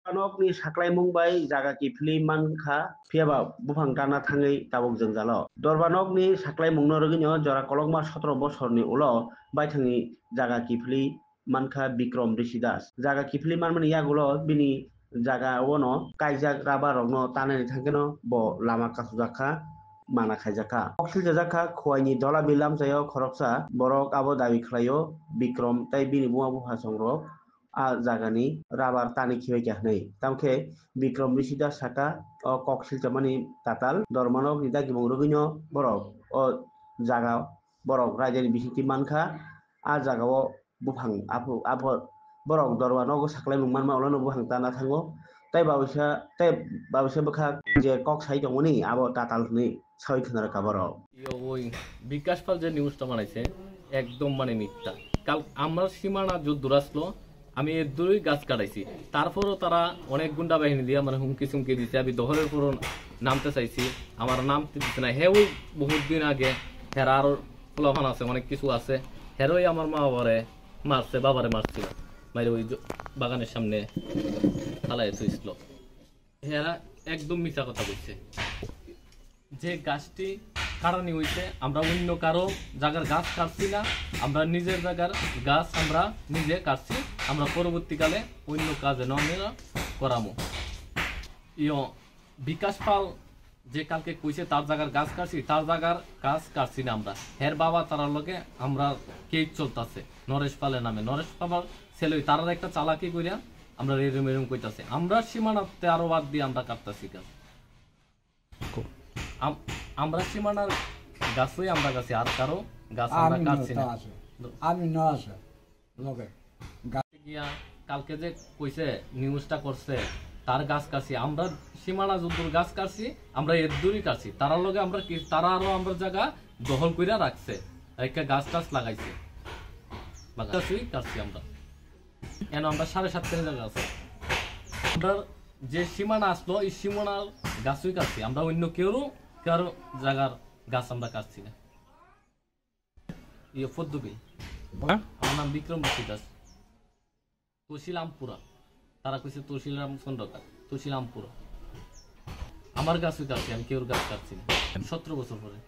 Anok ni saklai mungbai jaga kifli mankha phiaba bufang dana thangai tabok jongjalo. Dorbanok ni saklai mungno roginyo jora kolokma 17 bosorni ulo baithangni jaga kifli mankha Bikrom Rishi Das. Jaga kifli manmani yagulo bini jaga wono kaijak raba rokno tanani thangkeno bo lama kasujaka mana khaijaka. Oksil jajaka khwaini dola bilam jayo khoroksa borok abo dabi khlaio Bikrom tai bini buma buha songrok a jagani rabar tani khibai khnai tamkhe Bikrom Rishi Das saka o koksil chamani tatal dormanok ni dagi mungruginyo borok o jaga borok rajani bisingti mankha a jagao bufang apo borok dormanok saklai mungmanma ulono bufang tana thango tai babisa bokha je kok sai tongoni abo tatal ni sawi khonara kaborok ওই বিকাশ পাল যে নিউজটা বানাইছে একদম মানে মিথ্যা। কাল আমার সীমানা যুদ্ধ আসলো, আমি এর দূরই গাছ কাটাইছি, তারপরও তারা অনেক গুন্ডা বাহিনী দিয়ে আমার হুমকি চুমকি দিচ্ছে। আমি দহরের পরও নামতে চাইছি, আমার নামতে দিচ্ছে না। হ্যাঁ, ওই বহুত দিন আগে হেরা আরো ফলাফান আছে, অনেক কিছু আছে, হেরোই আমার মা বাবারে মারছে, বাবারে মারছিল, মাইরে ওই বাগানের সামনে ফালাই থইছিল। হেরা একদম মিথ্যা কথা বলছে। যে গাছটি কাটানি হয়েছে, আমরা অন্য কারো জায়গার গাছ কাটছি না, আমরা নিজের জায়গার গাছ আমরা নিজে কাটছি। আমরা পরবর্তীকালে অন্য কাজে নমেরা করামো। বিকাশ পাল যে কালকে কইছে তার জায়গার গাছ কাটছি, তার জায়গার গাছ কাটছি না আমরা। হের বাবা তারার লগে আমরা কে চলতেছে নরেশ পালের নামে, নরেশ বাবার ছেলে, তারা একটা চালাকি করিয়া আমরা এরম এরম কইতাছে। আমরা সীমানাতে আরো বাদ দিয়ে আমরা কাটতাছি গাছ। আমরা সীমানার গাছই আমরা গাছি, আর কারো গাছ আমরা কাটছি না। আমি ন আছে লগে গিয়া কালকে যে কইছে নিউজটা করছে তার গাছ কাটছি, আমরা সীমানা যুদ্ধর গাছ কাটছি, আমরা এর দূরই কাটছি। তারার লগে আমরা তারা আরো আমরা জায়গা দখল কইরা রাখছে, একটা গাছ টাছ লাগাইছে, গাছই কাটছি আমরা। কেন আমরা 7.5 জায়গা আছে, আমরা যে সীমানা আসলো এই সীমানার গাছই কাটছি, আমরা অন্য কারো জায়গার গাছ আমরা কাটছি না। পদ্মবিল, আমার নাম বিক্রম ঋষি দাস, তহসিলামপুরা। তারা কইছে তহসিলাম চন্দ্রকার, তহসিলামপুরা। আমার গাছই কাটছি, আমি কেউর গাছ কাটছি না। 17 বছর পরে